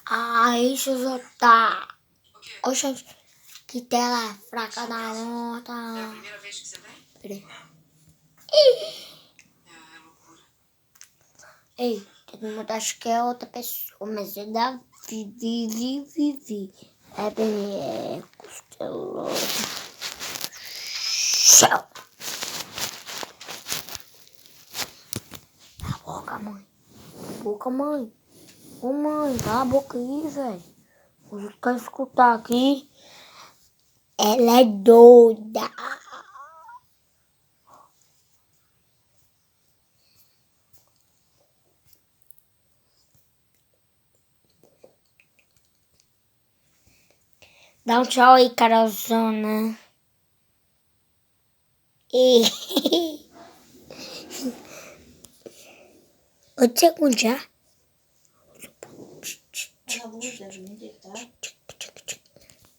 Ai, Susota. Oxe, que tela fraca da outra. É a primeira vez que você vem? Peraí. É loucura. Ei, todo mundo acha que é outra pessoa, mas é da Vivi. É costelão. Céu. Cala a boca, mãe. Cala a boca, mãe. Ô, mãe, cala a boca aí, velho. Você quer escutar aqui? Ela é doida. Dá um tchau aí, Carolzona. Ô, tia, com já? Tá na luz, deve nem deitar.